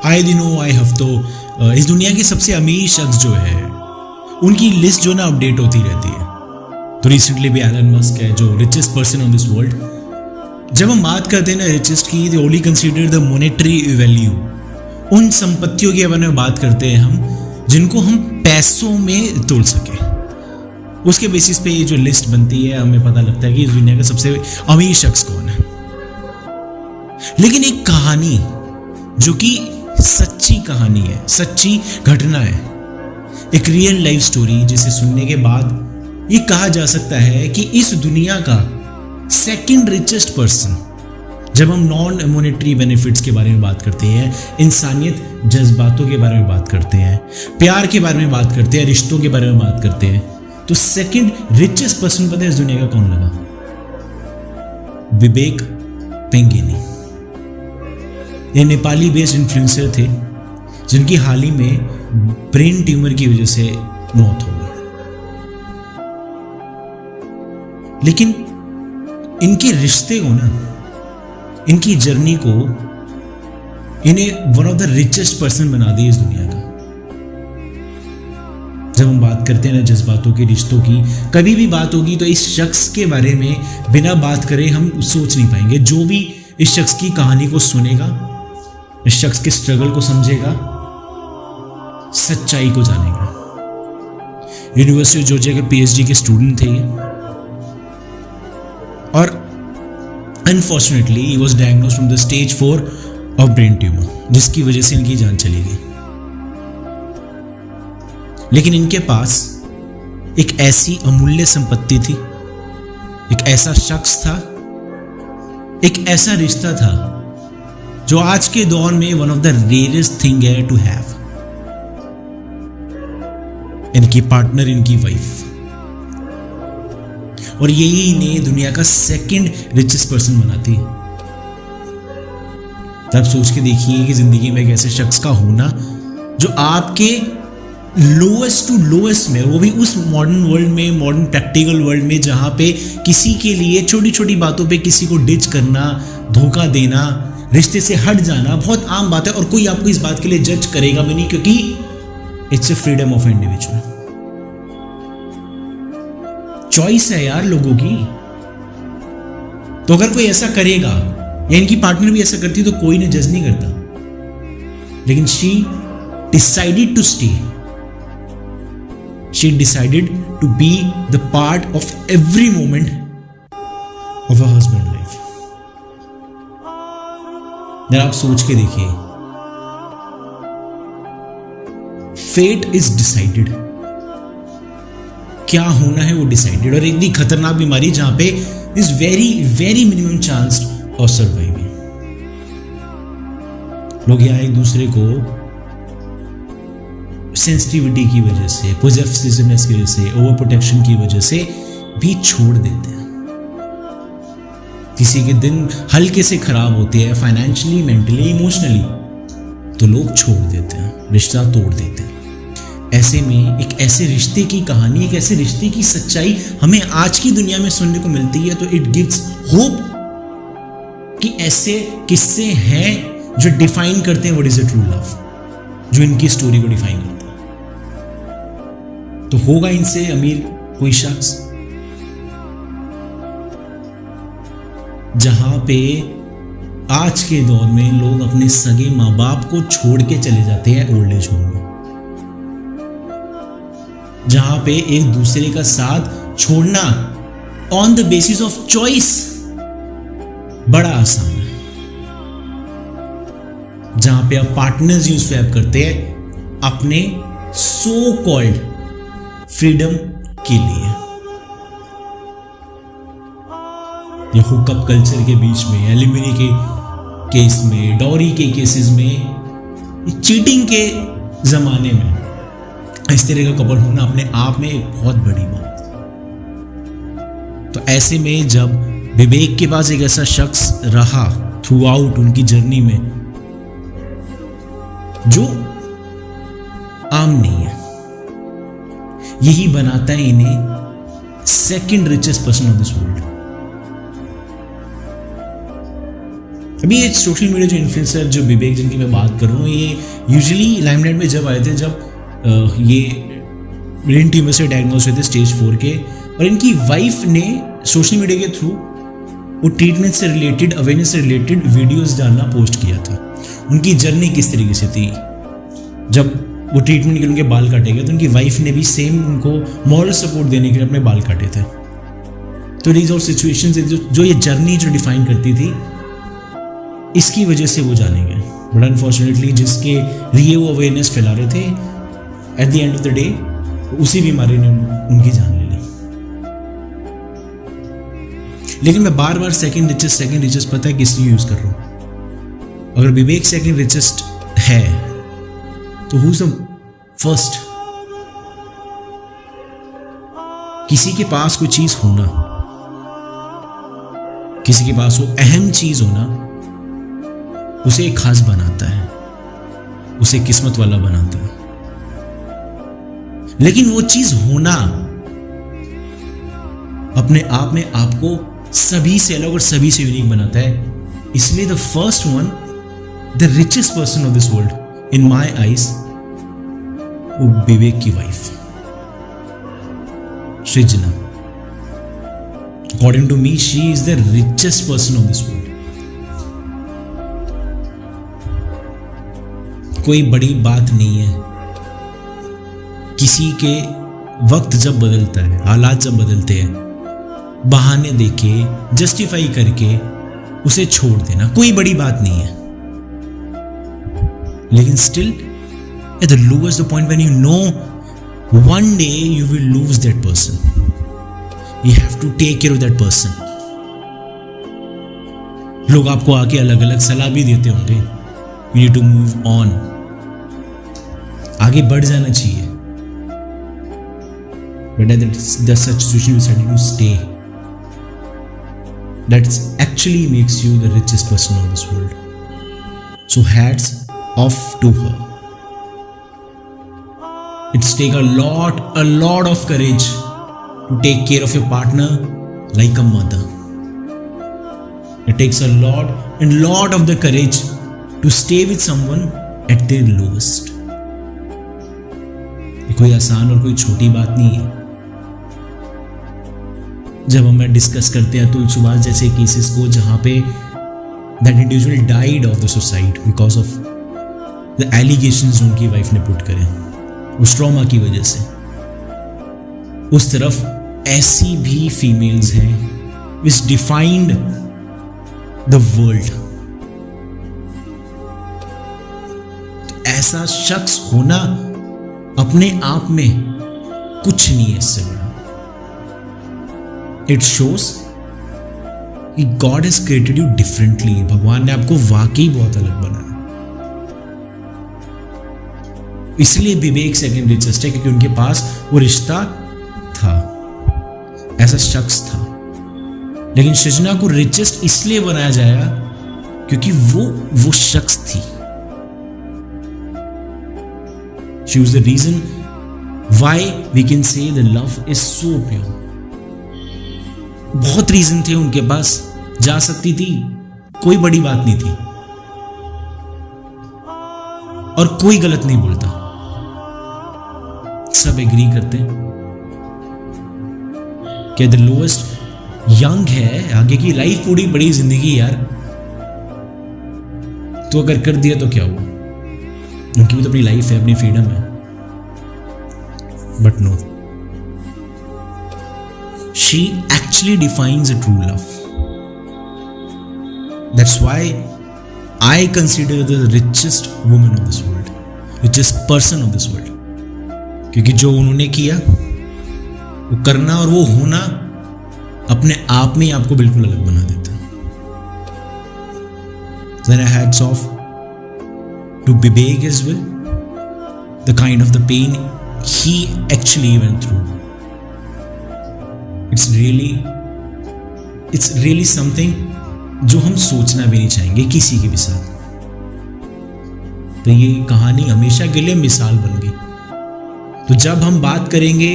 आए दिनों आए हफ्तों इस दुनिया के सबसे अमीर शख्स जो है उनकी लिस्ट जो ना अपडेट होती रहती है। तो रिसेंटली भी एलन मस्क है जो richest person on this world. जब हम बात करते हैं ना रिचेस्ट की, they only consider the monetary value. उन संपत्तियों के बारे में बात करते हैं हम जिनको हम पैसों में तोल सके। उसके बेसिस पे ये जो लिस्ट बनती है हमें पता लगता है कि इस दुनिया का सबसे अमीर शख्स कौन है। लेकिन एक कहानी जो कि सच्ची कहानी है, सच्ची घटना है, एक रियल लाइफ स्टोरी जिसे सुनने के बाद ये कहा जा सकता है कि इस दुनिया का सेकंड रिचेस्ट पर्सन, जब हम नॉन मॉनेटरी बेनिफिट्स के बारे में बात करते हैं, इंसानियत जज्बातों के बारे में बात करते हैं, प्यार के बारे में बात करते हैं, रिश्तों के बारे में बात करते हैं, तो सेकंड रिचेस्ट पर्सन पता है इस दुनिया का कौन लगा? विवेक पेंगेनी। ये नेपाली बेस्ड इन्फ्लुएंसर थे जिनकी हाल ही में ब्रेन ट्यूमर की वजह से मौत हो गई। लेकिन इनके रिश्ते को ना, इनकी जर्नी को इन्हें one of the richest person बना दी इस दुनिया का। जब हम बात करते हैं ना जज्बातों के, रिश्तों की, कभी भी बात होगी तो इस शख्स के बारे में बिना बात करे हम सोच नहीं पाएंगे। जो भी इस शख्स की कहानी को सुनेगा, इस शख्स के स्ट्रगल को समझेगा, सच्चाई को जानेगा। यूनिवर्सिटी ऑफ जॉर्जिया के पीएचडी के स्टूडेंट थे ये, और unfortunately he was diagnosed from the stage 4 of brain tumour, जिसकी वजह से इनकी जान चली गई। लेकिन इनके पास एक ऐसी अमूल्य संपत्ति थी, एक ऐसा शख्स था, एक ऐसा रिश्ता था जो आज के दौर में one of the rarest thing है टू हैव। इनकी पार्टनर, इनकी वाइफ, और यही इन्हें दुनिया का सेकंड रिचेस्ट पर्सन बनाती है। तब सोच के देखिए कि जिंदगी में एक ऐसे शख्स का होना जो आपके लोएस्ट टू लोएस्ट में, वो भी उस मॉडर्न वर्ल्ड में, मॉडर्न प्रैक्टिकल वर्ल्ड में, जहां पे किसी के लिए छोटी छोटी बातों पे किसी को डिच करना, धोखा देना, रिश्ते से हट जाना बहुत आम बात है, और कोई आपको इस बात के लिए जज करेगा भी नहीं, क्योंकि it's a freedom of individual. Choice है यार लोगों की। तो अगर कोई ऐसा करेगा या इनकी पार्टनर भी ऐसा करती तो कोई ने जज नहीं करता। लेकिन she decided to stay, she decided to be the part of every moment of a husband life. जरा आप सोच के देखिए, फेट इज डिसाइडेड, क्या होना है वो डिसाइडेड, और इतनी खतरनाक बीमारी जहां पे is very very minimum chance of surviving. लोग यहां एक दूसरे को सेंसिटिविटी की वजह से, पॉजिटिवनेस की वजह से, ओवर प्रोटेक्शन की वजह से भी छोड़ देते हैं। किसी के दिन हल्के से खराब होते हैं, फाइनेंशियली, मेंटली, इमोशनली, तो लोग छोड़ देते हैं, रिश्ता तोड़ देते हैं। ऐसे में एक ऐसे रिश्ते की कहानी, एक ऐसे रिश्ते की सच्चाई हमें आज की दुनिया में सुनने को मिलती है, तो इट गिव्स होप कि ऐसे किस्से हैं जो डिफाइन करते हैं what is a true love, जो इनकी स्टोरी को डिफाइन करता है। तो होगा इनसे अमीर कोई शख्स जहां पे आज के दौर में लोग अपने सगे माँ बाप को छोड़ के चले जाते हैं ओल्ड एज होम में, जहां पे एक दूसरे का साथ छोड़ना on the basis of choice बड़ा आसान है, जहां पे आप पार्टनर्स यूज स्वैप करते हैं अपने सो कॉल्ड फ्रीडम के लिए। ये हुकअप कल्चर के बीच में, एलिमनी के केस में, डॉरी के केसेस में, चीटिंग के जमाने में इस तरह का कपल होना अपने आप में एक बहुत बड़ी बात। तो ऐसे में जब विवेक के पास एक ऐसा शख्स रहा थ्रू आउट उनकी जर्नी में जो आम नहीं है, यही बनाता है इन्हें second richest person of this world. अभी ये सोशल मीडिया जो इन्फ्लुएंसर जो विवेक जिनकी मैं बात कर रहा हूँ, ये यूजुअली लाइमलाइट में जब आए थे जब ये ब्रेन ट्यूमर से डायग्नोज हुए थे स्टेज 4 के, और इनकी वाइफ ने सोशल मीडिया के थ्रू वो ट्रीटमेंट से रिलेटेड, अवेयरनेस से रिलेटेड वीडियोस डालना पोस्ट किया था। उनकी जर्नी किस तरीके से थी, जब वो ट्रीटमेंट के लिए उनके बाल काटे गए तो उनकी वाइफ ने भी सेम उनको मॉरल सपोर्ट देने के लिए अपने बाल काटे थे। तो दीज और सिचुएशंस जो ये जर्नी जो डिफाइन करती थी, इसकी वजह से वो जाने गए। बट अनफॉर्चुनेटली जिसके लिए वो अवेयरनेस फैला रहे थे, at the end of the day उसी बीमारी ने उनकी जान ले ली। लेकिन मैं बार बार सेकंड रिचेस्ट पता है किस लिए यूज कर रहा हूं। अगर विवेक सेकंड रिचेस्ट है तो हु इज द फर्स्ट? किसी के पास कोई चीज होना, किसी के पास वो अहम चीज होना उसे एक खास बनाता है, उसे किस्मत वाला बनाता है। लेकिन वो चीज होना अपने आप में आपको सभी से अलग और सभी से यूनिक बनाता है। इसलिए the first one, the richest person of this world in my eyes, वो विवेक की wife Srijana. According to me she is the richest person of this world. कोई बड़ी बात नहीं है, किसी के वक्त जब बदलता है, हालात जब बदलते हैं, बहाने देके जस्टिफाई करके उसे छोड़ देना कोई बड़ी बात नहीं है। लेकिन still at the lowest point when you know one day you will lose that person, you have to take care of that person. लोग आपको आके अलग अलग सलाह भी देते होंगे, you need to move on, आगे बढ़ जाना चाहिए। But that's such situation you decided to stay. That actually makes you the richest person of this world. So hats off to her. It's take a lot of courage to take care of your partner like a mother. It takes a lot of the courage to stay with someone at their lowest. ये कोई आसान और कोई छोटी बात नहीं है। जब हम डिस्कस करते हैं अतुल सुभाष जैसे केसेस को, जहां पे that individual died of the suicide because of the allegations उनकी वाइफ ने पुट करे, उस ट्रॉमा की वजह से, उस तरफ ऐसी भी फीमेल्स हैं विच डिफाइंड द वर्ल्ड। ऐसा शख्स होना अपने आप में कुछ नहीं है इससे बड़ा। इट शोज कि God has created you differently. भगवान ने आपको वाकई बहुत अलग बनाया। इसलिए विवेक सेकंड रिचेस्ट है, क्योंकि उनके पास वो रिश्ता था, ऐसा शख्स था। लेकिन सृजना को रिचेस्ट इसलिए बनाया जाएगा क्योंकि वो शख्स थी। She was the reason why we can say the love is so pure. बहुत रीजन थे उनके पास, जा सकती थी, कोई बड़ी बात नहीं थी, और कोई गलत नहीं बोलता, सब एग्री करते कि द लोएस्ट यंग है, आगे की लाइफ पूरी बड़ी जिंदगी यार, तो अगर कर दिया तो क्या हुआ, उनकी भी तो अपनी लाइफ है, अपनी फ्रीडम है। But no, she actually defines a true love. That's why I consider the richest woman of this world, richest person of this world. क्योंकि जो उन्होंने किया, वो करना और वो होना अपने आप में ही आपको बिल्कुल अलग बना देता है। Then I hats off to Vivek as well, the kind of the pain he actually went through. It's really something जो हम सोचना भी नहीं चाहेंगे किसी के भी साथ। तो ये कहानी हमेशा के लिए मिसाल बन गई। तो जब हम बात करेंगे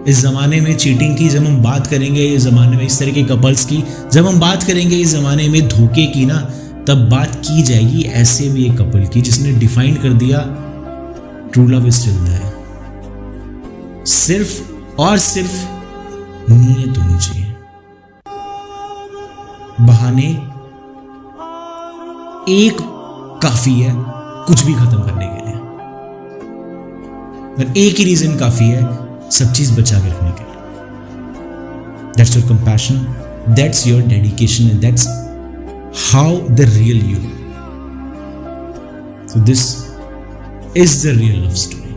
इस ज़माने में चीटिंग की, जब हम बात करेंगे इस ज़माने में इस तरह के कपल्स की, जब हम बात करेंगे इस ज़माने में धोखे की ना, तब बात की जाएगी ऐसे भी एक कपल की जिसने डिफाइन कर दिया true love is still there. सिर्फ और सिर्फ नीयत होनी चाहिए। बहाने एक काफी है कुछ भी खत्म करने के लिए, और एक ही रीजन काफी है सब चीज बचा के रखने के लिए। That's your compassion, that's your dedication, and that's how the real you. So this is the real love story.